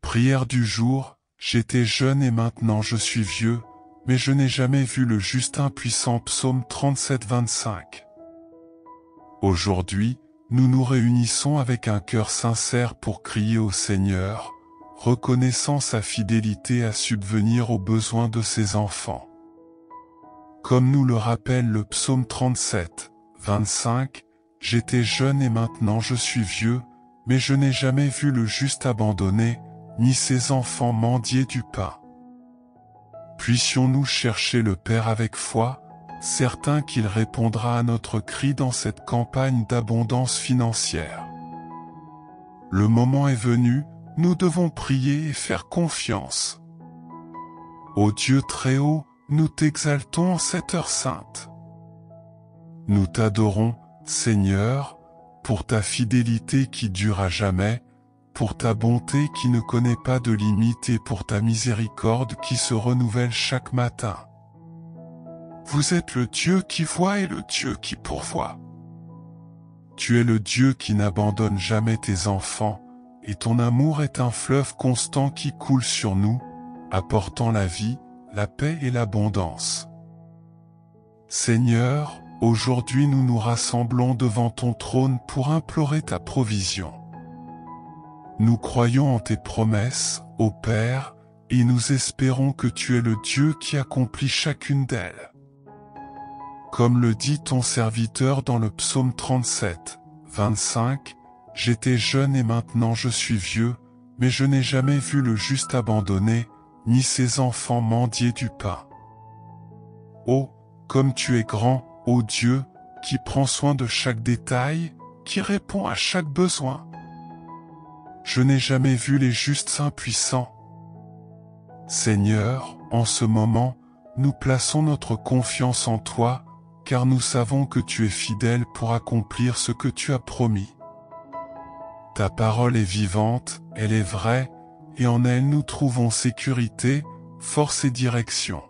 Prière du jour, j'étais jeune et maintenant je suis vieux, mais je n'ai jamais vu le juste impuissant. Psaume 37, 25. Aujourd'hui, nous nous réunissons avec un cœur sincère pour crier au Seigneur, reconnaissant sa fidélité à subvenir aux besoins de ses enfants. Comme nous le rappelle le psaume 37, 25, « J'étais jeune et maintenant je suis vieux, mais je n'ai jamais vu le juste abandonné, ni ses enfants mendier du pain. » Puissions-nous chercher le Père avec foi, certains qu'il répondra à notre cri dans cette campagne d'abondance financière. Le moment est venu, nous devons prier et faire confiance. Ô Dieu très haut, nous t'exaltons en cette heure sainte. Nous t'adorons, Seigneur, pour ta fidélité qui dure à jamais, pour ta bonté qui ne connaît pas de limite et pour ta miséricorde qui se renouvelle chaque matin. Vous êtes le Dieu qui voit et le Dieu qui pourvoit. Tu es le Dieu qui n'abandonne jamais tes enfants, et ton amour est un fleuve constant qui coule sur nous, apportant la vie, la paix et l'abondance. Seigneur, aujourd'hui nous nous rassemblons devant ton trône pour implorer ta provision. Nous croyons en tes promesses, ô Père, et nous espérons que tu es le Dieu qui accomplit chacune d'elles. Comme le dit ton serviteur dans le psaume 37, 25, « J'étais jeune et maintenant je suis vieux, mais je n'ai jamais vu le juste abandonné, ni ses enfants mendier du pain. » Oh, comme tu es grand, ô Dieu, qui prend soin de chaque détail, qui répond à chaque besoin. Je n'ai jamais vu les justes impuissants. Seigneur, en ce moment, nous plaçons notre confiance en toi, car nous savons que tu es fidèle pour accomplir ce que tu as promis. Ta parole est vivante, elle est vraie, et en elle nous trouvons sécurité, force et direction.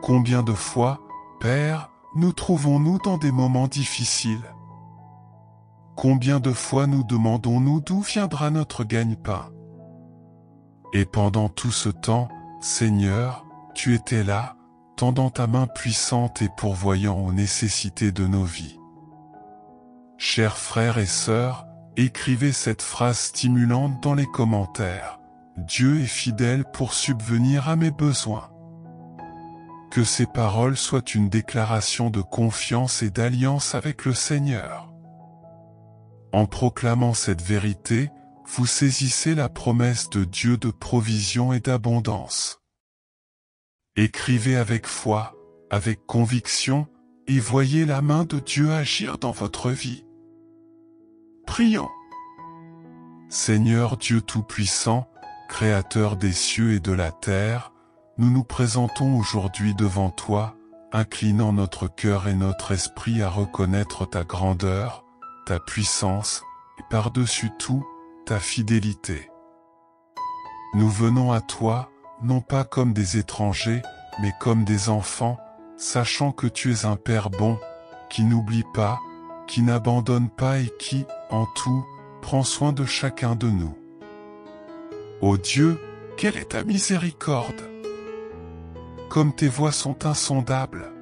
Combien de fois, Père, nous trouvons-nous dans des moments difficiles? Combien de fois nous demandons-nous d'où viendra notre gagne-pain? Et pendant tout ce temps, Seigneur, tu étais là, tendant ta main puissante et pourvoyant aux nécessités de nos vies. Chers frères et sœurs, écrivez cette phrase stimulante dans les commentaires. Dieu est fidèle pour subvenir à mes besoins. Que ces paroles soient une déclaration de confiance et d'alliance avec le Seigneur. En proclamant cette vérité, vous saisissez la promesse de Dieu de provision et d'abondance. Écrivez avec foi, avec conviction, et voyez la main de Dieu agir dans votre vie. Prions. Seigneur Dieu Tout-Puissant, Créateur des cieux et de la terre, nous nous présentons aujourd'hui devant toi, inclinant notre cœur et notre esprit à reconnaître ta grandeur, ta puissance, et par-dessus tout, ta fidélité. Nous venons à toi, non pas comme des étrangers, mais comme des enfants, sachant que tu es un Père bon, qui n'oublie pas, qui n'abandonne pas et qui, en tout, prend soin de chacun de nous. Ô Dieu, quelle est ta miséricorde! Comme tes voies sont insondables.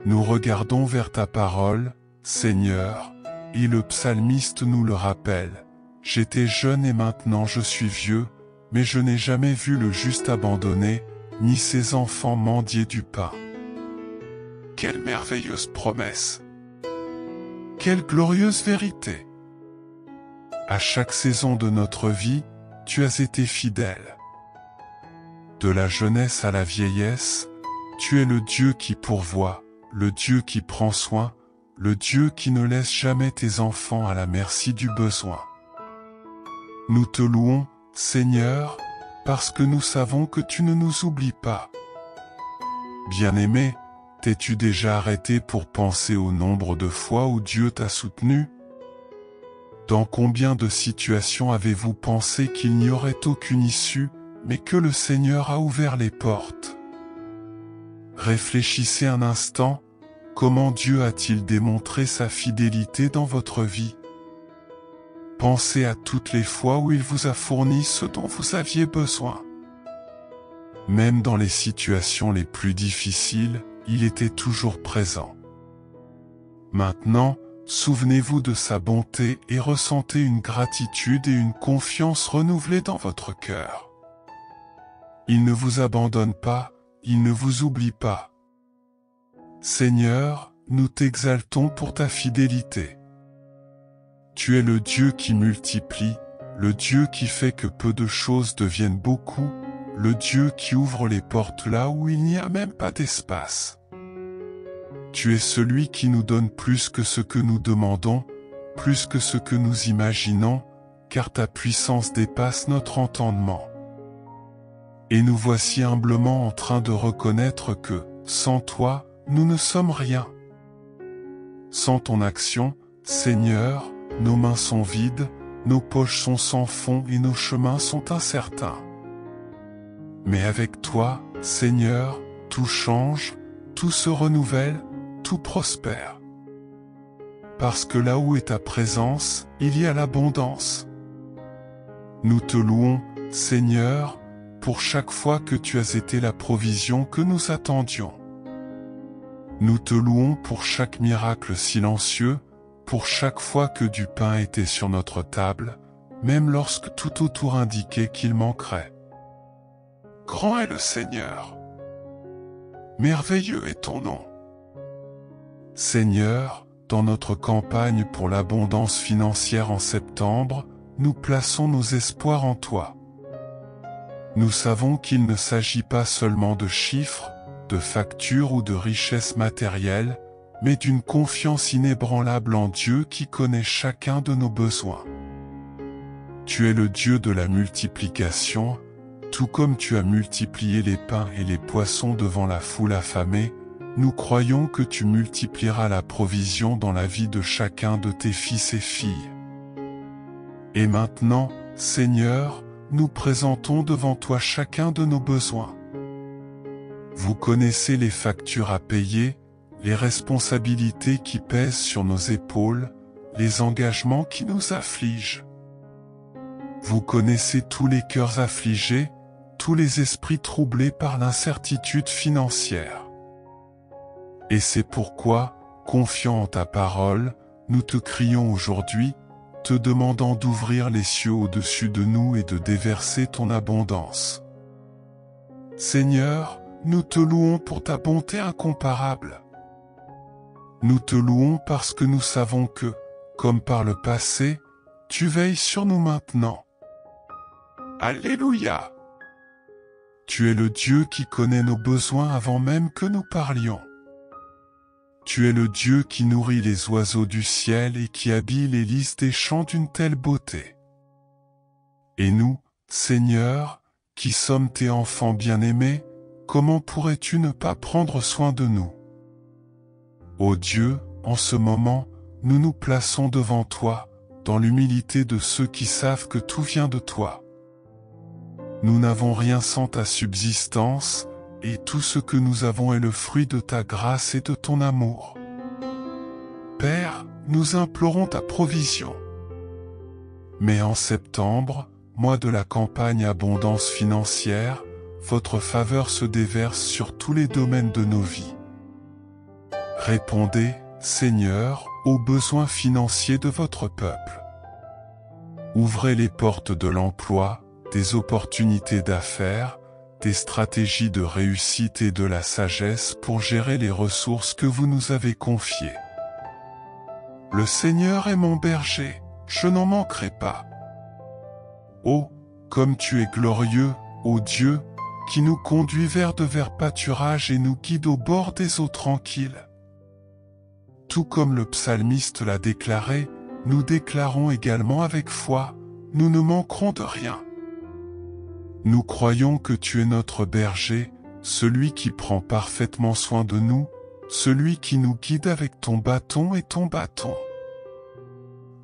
Nous regardons vers ta parole, Seigneur, et le psalmiste nous le rappelle. J'étais jeune et maintenant je suis vieux, mais je n'ai jamais vu le juste abandonné, ni ses enfants mendier du pain. Quelle merveilleuse promesse! Quelle glorieuse vérité! À chaque saison de notre vie, tu as été fidèle. De la jeunesse à la vieillesse, tu es le Dieu qui pourvoit, le Dieu qui prend soin, le Dieu qui ne laisse jamais tes enfants à la merci du besoin. Nous te louons, Seigneur, parce que nous savons que tu ne nous oublies pas. Bien-aimé, t'es-tu déjà arrêté pour penser au nombre de fois où Dieu t'a soutenu? Dans combien de situations avez-vous pensé qu'il n'y aurait aucune issue, mais que le Seigneur a ouvert les portes? Réfléchissez un instant, comment Dieu a-t-il démontré sa fidélité dans votre vie? Pensez à toutes les fois où il vous a fourni ce dont vous aviez besoin. Même dans les situations les plus difficiles, il était toujours présent. Maintenant, souvenez-vous de sa bonté et ressentez une gratitude et une confiance renouvelée dans votre cœur. Il ne vous abandonne pas, il ne vous oublie pas. Seigneur, nous t'exaltons pour ta fidélité. Tu es le Dieu qui multiplie, le Dieu qui fait que peu de choses deviennent beaucoup, le Dieu qui ouvre les portes là où il n'y a même pas d'espace. Tu es celui qui nous donne plus que ce que nous demandons, plus que ce que nous imaginons, car ta puissance dépasse notre entendement. Et nous voici humblement en train de reconnaître que, sans toi, nous ne sommes rien. Sans ton action, Seigneur, nos mains sont vides, nos poches sont sans fond et nos chemins sont incertains. Mais avec toi, Seigneur, tout change, tout se renouvelle, tout prospère. Parce que là où est ta présence, il y a l'abondance. Nous te louons, Seigneur, pour chaque fois que tu as été la provision que nous attendions. Nous te louons pour chaque miracle silencieux, pour chaque fois que du pain était sur notre table, même lorsque tout autour indiquait qu'il manquerait. Grand est le Seigneur. Merveilleux est ton nom. Seigneur, dans notre campagne pour l'abondance financière en septembre, nous plaçons nos espoirs en toi. Nous savons qu'il ne s'agit pas seulement de chiffres, de factures ou de richesses matérielles, mais d'une confiance inébranlable en Dieu qui connaît chacun de nos besoins. Tu es le Dieu de la multiplication, tout comme tu as multiplié les pains et les poissons devant la foule affamée, nous croyons que tu multiplieras la provision dans la vie de chacun de tes fils et filles. Et maintenant, Seigneur, nous présentons devant toi chacun de nos besoins. Vous connaissez les factures à payer, les responsabilités qui pèsent sur nos épaules, les engagements qui nous affligent. Vous connaissez tous les cœurs affligés, tous les esprits troublés par l'incertitude financière. Et c'est pourquoi, confiant en ta parole, nous te crions aujourd'hui, te demandant d'ouvrir les cieux au-dessus de nous et de déverser ton abondance. Seigneur, nous te louons pour ta bonté incomparable. Nous te louons parce que nous savons que, comme par le passé, tu veilles sur nous maintenant. Alléluia! Tu es le Dieu qui connaît nos besoins avant même que nous parlions. Tu es le Dieu qui nourrit les oiseaux du ciel et qui habille les lys des champs d'une telle beauté. Et nous, Seigneur, qui sommes tes enfants bien-aimés, comment pourrais-tu ne pas prendre soin de nous? Ô Dieu, en ce moment, nous nous plaçons devant toi, dans l'humilité de ceux qui savent que tout vient de toi. Nous n'avons rien sans ta subsistance, et tout ce que nous avons est le fruit de ta grâce et de ton amour. Père, nous implorons ta provision. Mais en septembre, mois de la campagne abondance financière, votre faveur se déverse sur tous les domaines de nos vies. Répondez, Seigneur, aux besoins financiers de votre peuple. Ouvrez les portes de l'emploi, des opportunités d'affaires, des stratégies de réussite et de la sagesse pour gérer les ressources que vous nous avez confiées. Le Seigneur est mon berger, je n'en manquerai pas. Oh, comme tu es glorieux, ô Dieu, qui nous conduit vers de verts pâturages et nous guide au bord des eaux tranquilles. Tout comme le psalmiste l'a déclaré, nous déclarons également avec foi, nous ne manquerons de rien. Nous croyons que tu es notre berger, celui qui prend parfaitement soin de nous, celui qui nous guide avec ton bâton et ton bâton.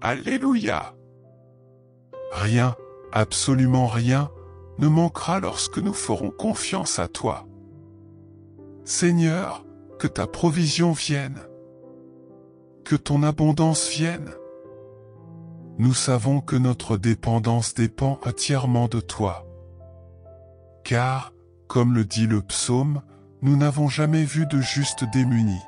Alléluia! Rien, absolument rien, ne manquera lorsque nous ferons confiance à toi. Seigneur, que ta provision vienne. Que ton abondance vienne. Nous savons que notre dépendance dépend entièrement de toi. Car, comme le dit le psaume, nous n'avons jamais vu de juste démuni.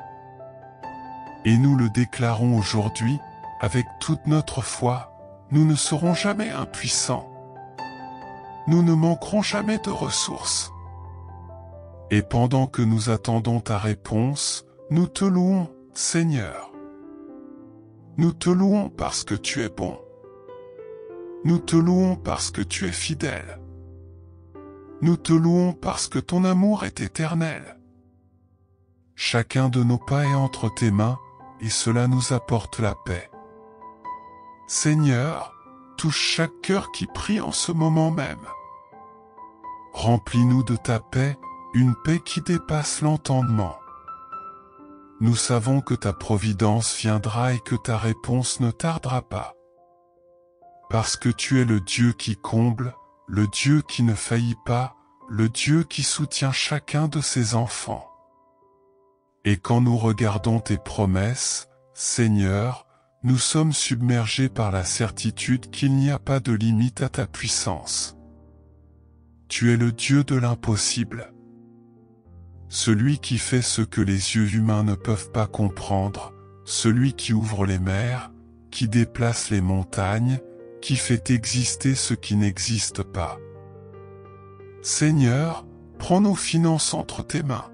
Et nous le déclarons aujourd'hui, avec toute notre foi, nous ne serons jamais impuissants. Nous ne manquerons jamais de ressources. Et pendant que nous attendons ta réponse, nous te louons, Seigneur. Nous te louons parce que tu es bon. Nous te louons parce que tu es fidèle. Nous te louons parce que ton amour est éternel. Chacun de nos pas est entre tes mains, et cela nous apporte la paix. Seigneur, touche chaque cœur qui prie en ce moment même. Remplis-nous de ta paix, une paix qui dépasse l'entendement. Nous savons que ta providence viendra et que ta réponse ne tardera pas. Parce que tu es le Dieu qui comble, le Dieu qui ne faillit pas, le Dieu qui soutient chacun de ses enfants. Et quand nous regardons tes promesses, Seigneur, nous sommes submergés par la certitude qu'il n'y a pas de limite à ta puissance. Tu es le Dieu de l'impossible. Celui qui fait ce que les yeux humains ne peuvent pas comprendre, celui qui ouvre les mers, qui déplace les montagnes, qui fait exister ce qui n'existe pas. Seigneur, prends nos finances entre tes mains.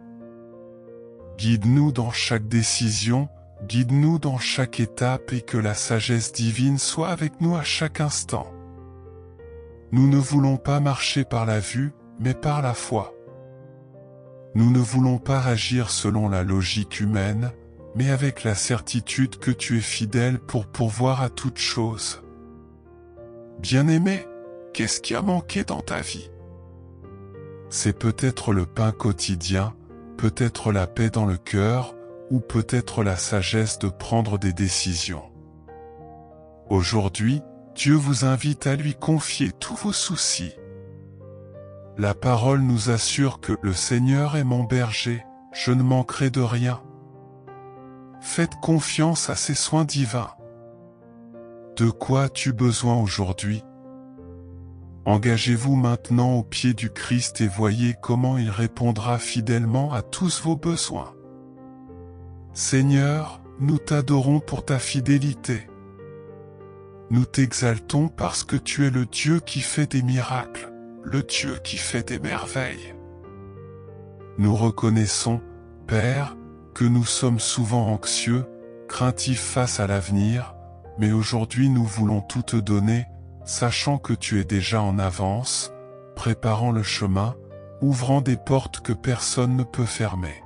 Guide-nous dans chaque décision, guide-nous dans chaque étape et que la sagesse divine soit avec nous à chaque instant. Nous ne voulons pas marcher par la vue, mais par la foi. Nous ne voulons pas agir selon la logique humaine, mais avec la certitude que tu es fidèle pour pourvoir à toute chose. Bien-aimé, qu'est-ce qui a manqué dans ta vie? C'est peut-être le pain quotidien, peut-être la paix dans le cœur, ou peut-être la sagesse de prendre des décisions. Aujourd'hui, Dieu vous invite à lui confier tous vos soucis. La parole nous assure que le Seigneur est mon berger, je ne manquerai de rien. Faites confiance à ses soins divins. De quoi as-tu besoin aujourd'hui? Engagez-vous maintenant au pied du Christ et voyez comment il répondra fidèlement à tous vos besoins. Seigneur, nous t'adorons pour ta fidélité. Nous t'exaltons parce que tu es le Dieu qui fait des miracles, le Dieu qui fait des merveilles. Nous reconnaissons, Père, que nous sommes souvent anxieux, craintifs face à l'avenir, mais aujourd'hui nous voulons tout te donner, sachant que tu es déjà en avance, préparant le chemin, ouvrant des portes que personne ne peut fermer.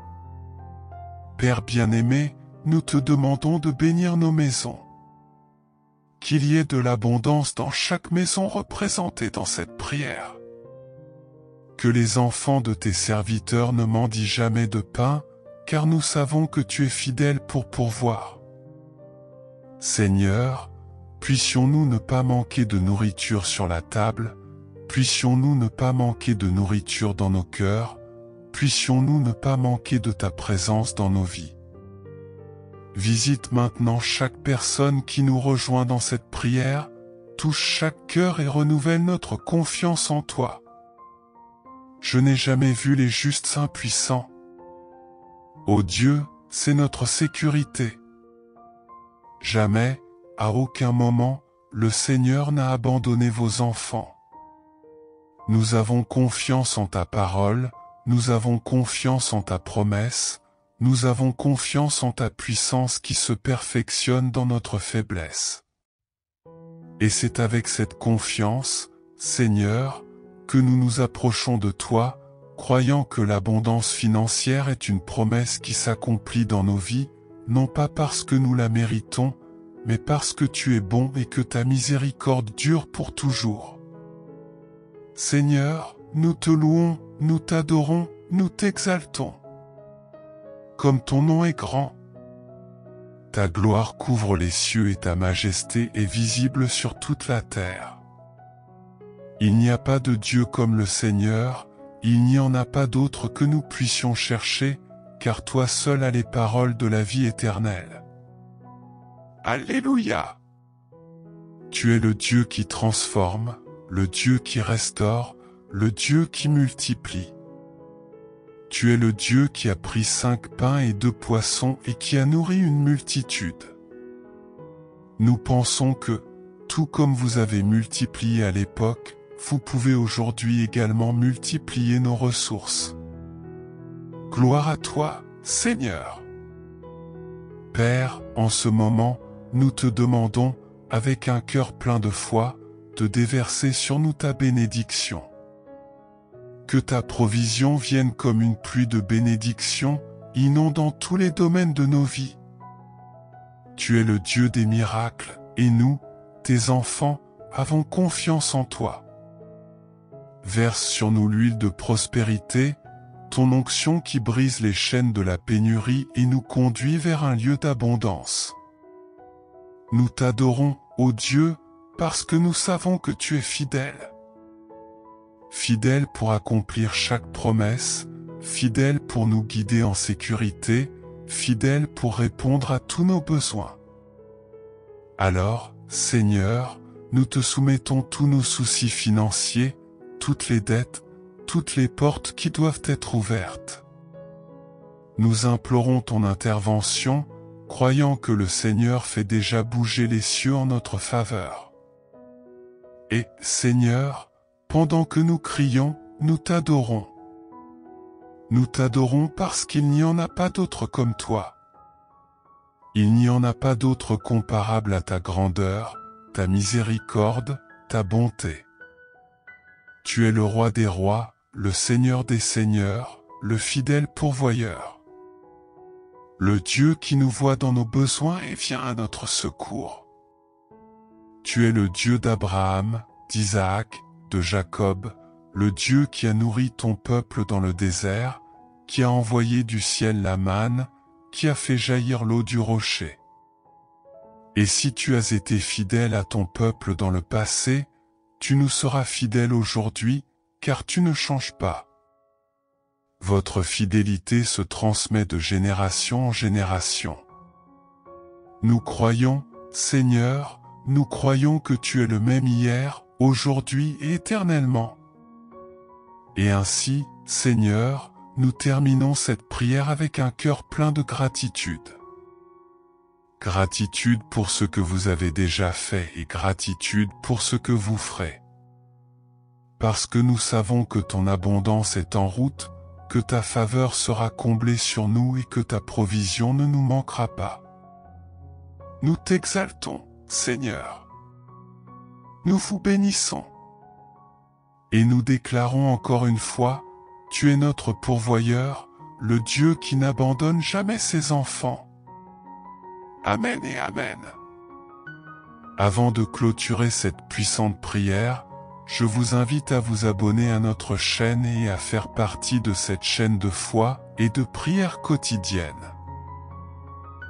Père bien-aimé, nous te demandons de bénir nos maisons. Qu'il y ait de l'abondance dans chaque maison représentée dans cette prière. Que les enfants de tes serviteurs ne mendient jamais de pain, car nous savons que tu es fidèle pour pourvoir. Seigneur, puissions-nous ne pas manquer de nourriture sur la table, puissions-nous ne pas manquer de nourriture dans nos cœurs, puissions-nous ne pas manquer de ta présence dans nos vies. Visite maintenant chaque personne qui nous rejoint dans cette prière, touche chaque cœur et renouvelle notre confiance en toi. Je n'ai jamais vu les justes impuissants. Ô Dieu, c'est notre sécurité. Jamais, à aucun moment, le Seigneur n'a abandonné vos enfants. Nous avons confiance en ta parole, nous avons confiance en ta promesse, nous avons confiance en ta puissance qui se perfectionne dans notre faiblesse. Et c'est avec cette confiance, Seigneur, que nous nous approchons de toi, croyant que l'abondance financière est une promesse qui s'accomplit dans nos vies, non pas parce que nous la méritons, mais parce que tu es bon et que ta miséricorde dure pour toujours. Seigneur, nous te louons, nous t'adorons, nous t'exaltons. Comme ton nom est grand, ta gloire couvre les cieux et ta majesté est visible sur toute la terre. Il n'y a pas de Dieu comme le Seigneur, il n'y en a pas d'autre que nous puissions chercher, car toi seul as les paroles de la vie éternelle. Alléluia! Tu es le Dieu qui transforme, le Dieu qui restaure, le Dieu qui multiplie. Tu es le Dieu qui a pris 5 pains et 2 poissons et qui a nourri une multitude. Nous pensons que, tout comme vous avez multiplié à l'époque, vous pouvez aujourd'hui également multiplier nos ressources. Gloire à toi, Seigneur. Père, en ce moment, nous te demandons, avec un cœur plein de foi, de déverser sur nous ta bénédiction. Que ta provision vienne comme une pluie de bénédiction, inondant tous les domaines de nos vies. Tu es le Dieu des miracles, et nous, tes enfants, avons confiance en toi. Verse sur nous l'huile de prospérité, ton onction qui brise les chaînes de la pénurie et nous conduit vers un lieu d'abondance. Nous t'adorons, ô Dieu, parce que nous savons que tu es fidèle. Fidèle pour accomplir chaque promesse, fidèle pour nous guider en sécurité, fidèle pour répondre à tous nos besoins. Alors, Seigneur, nous te soumettons tous nos soucis financiers, toutes les dettes, toutes les portes qui doivent être ouvertes. Nous implorons ton intervention, croyant que le Seigneur fait déjà bouger les cieux en notre faveur. Et, Seigneur, pendant que nous crions, nous t'adorons. Nous t'adorons parce qu'il n'y en a pas d'autre comme toi. Il n'y en a pas d'autre comparable à ta grandeur, ta miséricorde, ta bonté. Tu es le roi des rois, le Seigneur des seigneurs, le fidèle pourvoyeur. Le Dieu qui nous voit dans nos besoins et vient à notre secours. Tu es le Dieu d'Abraham, d'Isaac, de Jacob, le Dieu qui a nourri ton peuple dans le désert, qui a envoyé du ciel la manne, qui a fait jaillir l'eau du rocher. Et si tu as été fidèle à ton peuple dans le passé, tu nous seras fidèle aujourd'hui, car tu ne changes pas. Votre fidélité se transmet de génération en génération. Nous croyons, Seigneur, nous croyons que tu es le même hier, aujourd'hui et éternellement. Et ainsi, Seigneur, nous terminons cette prière avec un cœur plein de gratitude. Gratitude pour ce que vous avez déjà fait et gratitude pour ce que vous ferez. Parce que nous savons que ton abondance est en route, que ta faveur sera comblée sur nous et que ta provision ne nous manquera pas. Nous t'exaltons, Seigneur. Nous vous bénissons. Et nous déclarons encore une fois, tu es notre pourvoyeur, le Dieu qui n'abandonne jamais ses enfants. Amen et Amen. Avant de clôturer cette puissante prière, je vous invite à vous abonner à notre chaîne et à faire partie de cette chaîne de foi et de prière quotidienne.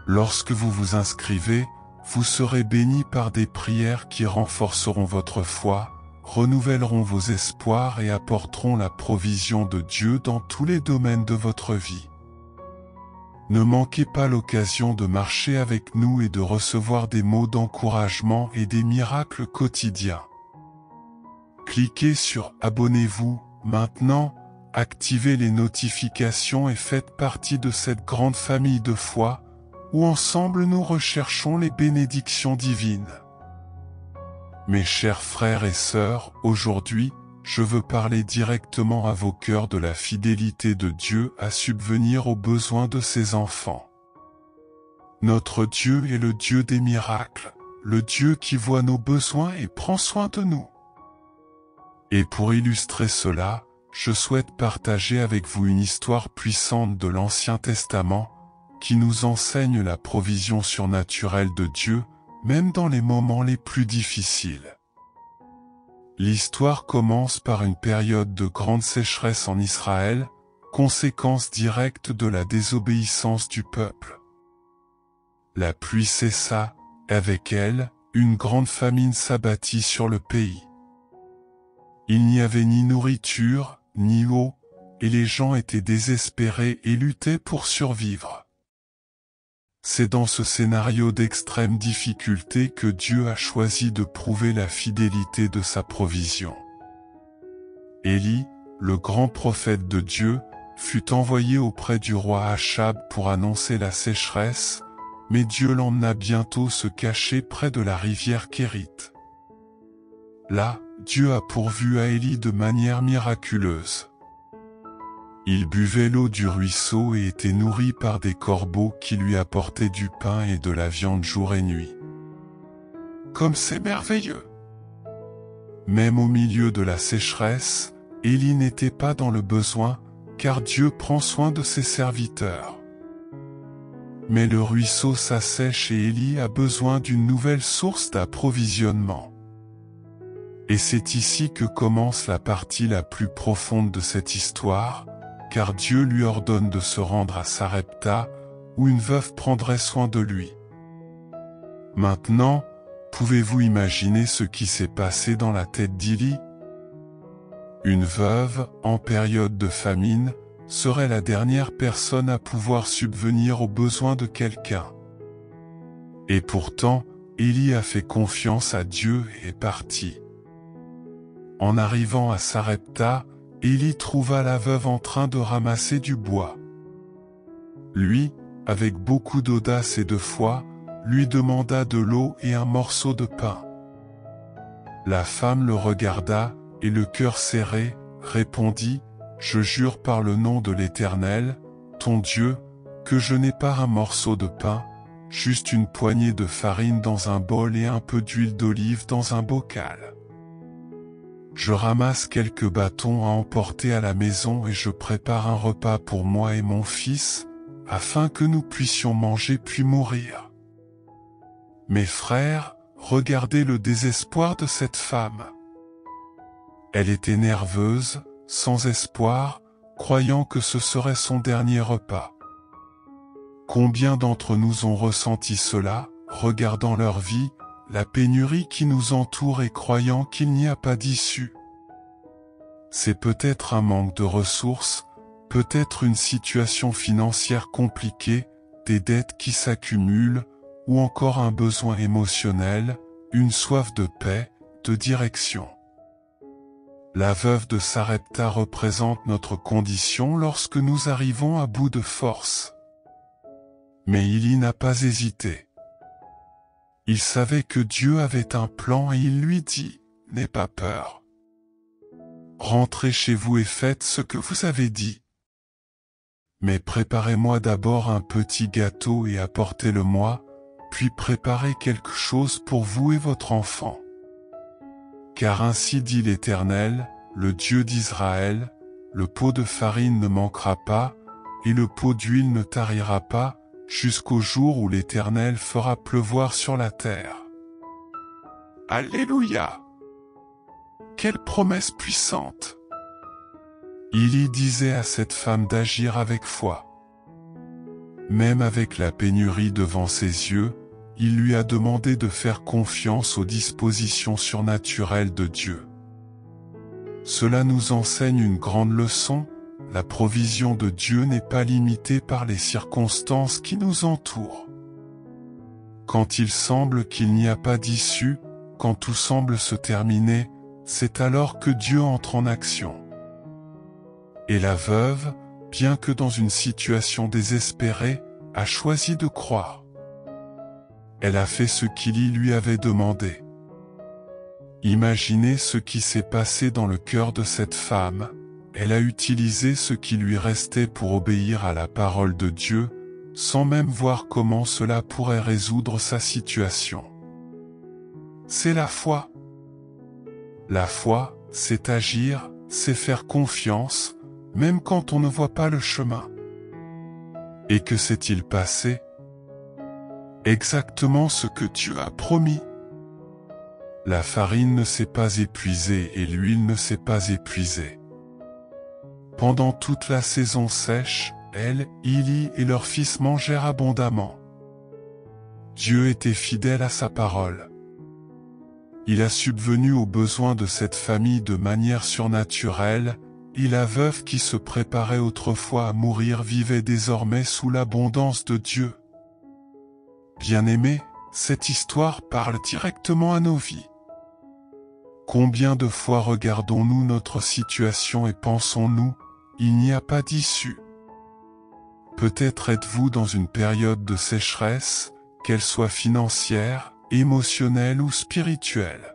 Lorsque vous vous inscrivez, vous serez bénis par des prières qui renforceront votre foi, renouvelleront vos espoirs et apporteront la provision de Dieu dans tous les domaines de votre vie. Ne manquez pas l'occasion de marcher avec nous et de recevoir des mots d'encouragement et des miracles quotidiens. Cliquez sur « Abonnez-vous » maintenant, activez les notifications et faites partie de cette grande famille de foi, où ensemble nous recherchons les bénédictions divines. Mes chers frères et sœurs, aujourd'hui, je veux parler directement à vos cœurs de la fidélité de Dieu à subvenir aux besoins de ses enfants. Notre Dieu est le Dieu des miracles, le Dieu qui voit nos besoins et prend soin de nous. Et pour illustrer cela, je souhaite partager avec vous une histoire puissante de l'Ancien Testament, qui nous enseigne la provision surnaturelle de Dieu, même dans les moments les plus difficiles. L'histoire commence par une période de grande sécheresse en Israël, conséquence directe de la désobéissance du peuple. La pluie cessa, et avec elle, une grande famine s'abattit sur le pays. Il n'y avait ni nourriture, ni eau, et les gens étaient désespérés et luttaient pour survivre. C'est dans ce scénario d'extrême difficulté que Dieu a choisi de prouver la fidélité de sa provision. Élie, le grand prophète de Dieu, fut envoyé auprès du roi Achab pour annoncer la sécheresse, mais Dieu l'emmena bientôt se cacher près de la rivière Kérith. Là, Dieu a pourvu à Élie de manière miraculeuse. Il buvait l'eau du ruisseau et était nourri par des corbeaux qui lui apportaient du pain et de la viande jour et nuit. Comme c'est merveilleux! Même au milieu de la sécheresse, Élie n'était pas dans le besoin, car Dieu prend soin de ses serviteurs. Mais le ruisseau s'assèche et Élie a besoin d'une nouvelle source d'approvisionnement. Et c'est ici que commence la partie la plus profonde de cette histoire, car Dieu lui ordonne de se rendre à Sarepta, où une veuve prendrait soin de lui. Maintenant, pouvez-vous imaginer ce qui s'est passé dans la tête d'Élie? Une veuve, en période de famine, serait la dernière personne à pouvoir subvenir aux besoins de quelqu'un. Et pourtant, Élie a fait confiance à Dieu et est parti. En arrivant à Sarepta, Élie trouva la veuve en train de ramasser du bois. Lui, avec beaucoup d'audace et de foi, lui demanda de l'eau et un morceau de pain. La femme le regarda, et le cœur serré, répondit, « Je jure par le nom de l'Éternel, ton Dieu, que je n'ai pas un morceau de pain, juste une poignée de farine dans un bol et un peu d'huile d'olive dans un bocal. Je ramasse quelques bâtons à emporter à la maison et je prépare un repas pour moi et mon fils, afin que nous puissions manger puis mourir. » Mes frères, regardez le désespoir de cette femme. Elle était nerveuse, sans espoir, croyant que ce serait son dernier repas. Combien d'entre nous ont ressenti cela, regardant leur vie, la pénurie qui nous entoure et croyant qu'il n'y a pas d'issue? C'est peut-être un manque de ressources, peut-être une situation financière compliquée, des dettes qui s'accumulent, ou encore un besoin émotionnel, une soif de paix, de direction. La veuve de Sarepta représente notre condition lorsque nous arrivons à bout de force. Mais Élie n'a pas hésité. Il savait que Dieu avait un plan et il lui dit, « N'aie pas peur. Rentrez chez vous et faites ce que vous avez dit. Mais préparez-moi d'abord un petit gâteau et apportez-le-moi, puis préparez quelque chose pour vous et votre enfant. Car ainsi dit l'Éternel, le Dieu d'Israël, le pot de farine ne manquera pas, et le pot d'huile ne tarira pas, jusqu'au jour où l'Éternel fera pleuvoir sur la terre. » Alléluia! Quelle promesse puissante! Élie disait à cette femme d'agir avec foi. Même avec la pénurie devant ses yeux, il lui a demandé de faire confiance aux dispositions surnaturelles de Dieu. Cela nous enseigne une grande leçon, la provision de Dieu n'est pas limitée par les circonstances qui nous entourent. Quand il semble qu'il n'y a pas d'issue, quand tout semble se terminer, c'est alors que Dieu entre en action. Et la veuve, bien que dans une situation désespérée, a choisi de croire. Elle a fait ce qu'Élie lui avait demandé. Imaginez ce qui s'est passé dans le cœur de cette femme. Elle a utilisé ce qui lui restait pour obéir à la parole de Dieu, sans même voir comment cela pourrait résoudre sa situation. C'est la foi. La foi, c'est agir, c'est faire confiance, même quand on ne voit pas le chemin. Et que s'est-il passé? Exactement ce que Dieu a promis. La farine ne s'est pas épuisée et l'huile ne s'est pas épuisée. Pendant toute la saison sèche, elle, Élie et leur fils mangèrent abondamment. Dieu était fidèle à sa parole. Il a subvenu aux besoins de cette famille de manière surnaturelle, et la veuve qui se préparait autrefois à mourir vivait désormais sous l'abondance de Dieu. Bien-aimés, cette histoire parle directement à nos vies. Combien de fois regardons-nous notre situation et pensons-nous, il n'y a pas d'issue. Peut-être êtes-vous dans une période de sécheresse, qu'elle soit financière, émotionnelle ou spirituelle.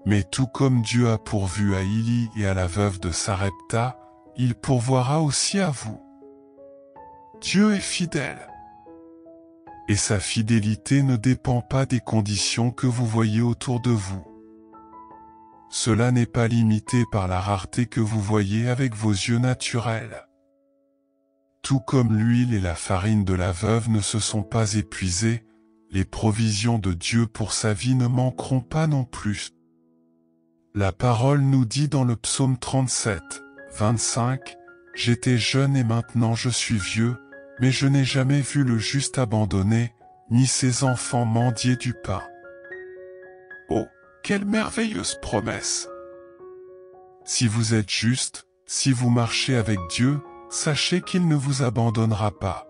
Mais tout comme Dieu a pourvu à Élie et à la veuve de Sarepta, il pourvoira aussi à vous. Dieu est fidèle. Et sa fidélité ne dépend pas des conditions que vous voyez autour de vous. Cela n'est pas limité par la rareté que vous voyez avec vos yeux naturels. Tout comme l'huile et la farine de la veuve ne se sont pas épuisées, les provisions de Dieu pour sa vie ne manqueront pas non plus. La parole nous dit dans le psaume 37, 25, « J'étais jeune et maintenant je suis vieux, mais je n'ai jamais vu le juste abandonné, ni ses enfants mendier du pain. » Oh, quelle merveilleuse promesse! Si vous êtes juste, si vous marchez avec Dieu, sachez qu'il ne vous abandonnera pas.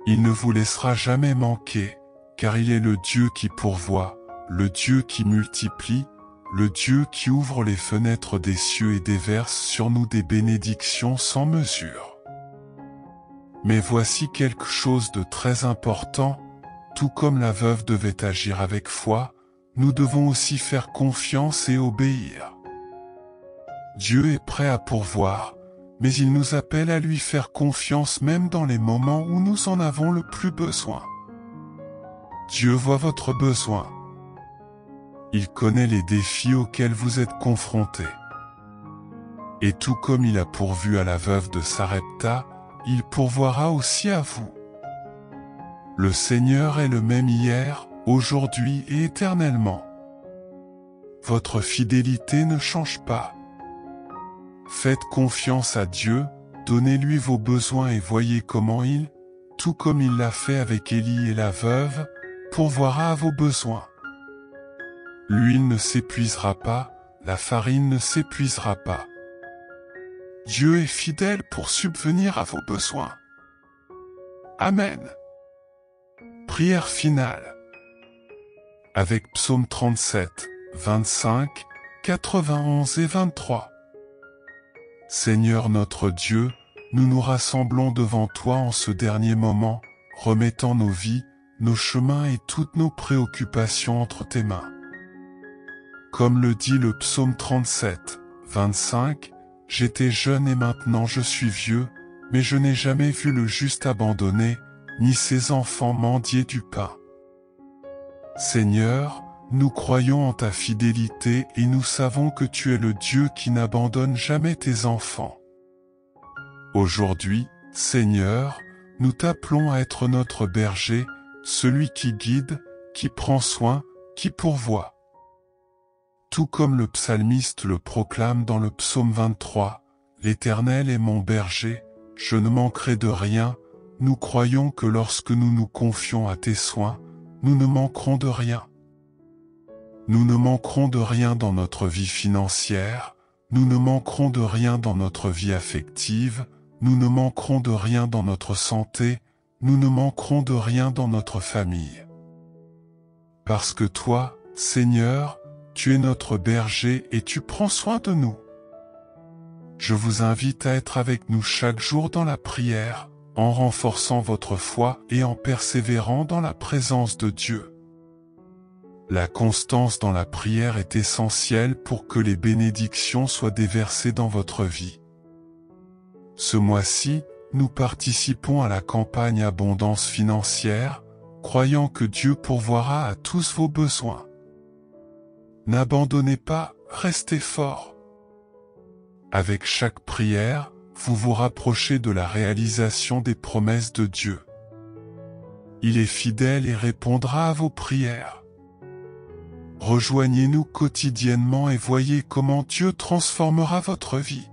Il ne vous laissera jamais manquer, car il est le Dieu qui pourvoit, le Dieu qui multiplie, le Dieu qui ouvre les fenêtres des cieux et déverse sur nous des bénédictions sans mesure. Mais voici quelque chose de très important, tout comme la veuve devait agir avec foi, nous devons aussi faire confiance et obéir. Dieu est prêt à pourvoir, mais il nous appelle à lui faire confiance même dans les moments où nous en avons le plus besoin. Dieu voit votre besoin. Il connaît les défis auxquels vous êtes confrontés. Et tout comme il a pourvu à la veuve de Sarepta, il pourvoira aussi à vous. Le Seigneur est le même hier, aujourd'hui et éternellement. Votre fidélité ne change pas. Faites confiance à Dieu, donnez-lui vos besoins et voyez comment il, tout comme il l'a fait avec Élie et la veuve, pourvoira à vos besoins. L'huile ne s'épuisera pas, la farine ne s'épuisera pas. Dieu est fidèle pour subvenir à vos besoins. Amen. Prière finale. Avec Psaume 37, 25, 91 et 23. Seigneur notre Dieu, nous nous rassemblons devant toi en ce dernier moment, remettant nos vies, nos chemins et toutes nos préoccupations entre tes mains. Comme le dit le psaume 37, 25, « J'étais jeune et maintenant je suis vieux, mais je n'ai jamais vu le juste abandonné, ni ses enfants mendier du pain. » Seigneur, nous croyons en ta fidélité et nous savons que tu es le Dieu qui n'abandonne jamais tes enfants. Aujourd'hui, Seigneur, nous t'appelons à être notre berger, celui qui guide, qui prend soin, qui pourvoit. Tout comme le psalmiste le proclame dans le psaume 23, « L'Éternel est mon berger, je ne manquerai de rien », nous croyons que lorsque nous nous confions à tes soins, nous ne manquerons de rien. Nous ne manquerons de rien dans notre vie financière, nous ne manquerons de rien dans notre vie affective, nous ne manquerons de rien dans notre santé, nous ne manquerons de rien dans notre famille. Parce que toi, Seigneur, tu es notre berger et tu prends soin de nous. Je vous invite à être avec nous chaque jour dans la prière, en renforçant votre foi et en persévérant dans la présence de Dieu. La constance dans la prière est essentielle pour que les bénédictions soient déversées dans votre vie. Ce mois-ci, nous participons à la campagne Abondance financière, croyant que Dieu pourvoira à tous vos besoins. N'abandonnez pas, restez forts. Avec chaque prière, vous vous rapprochez de la réalisation des promesses de Dieu. Il est fidèle et répondra à vos prières. Rejoignez-nous quotidiennement et voyez comment Dieu transformera votre vie.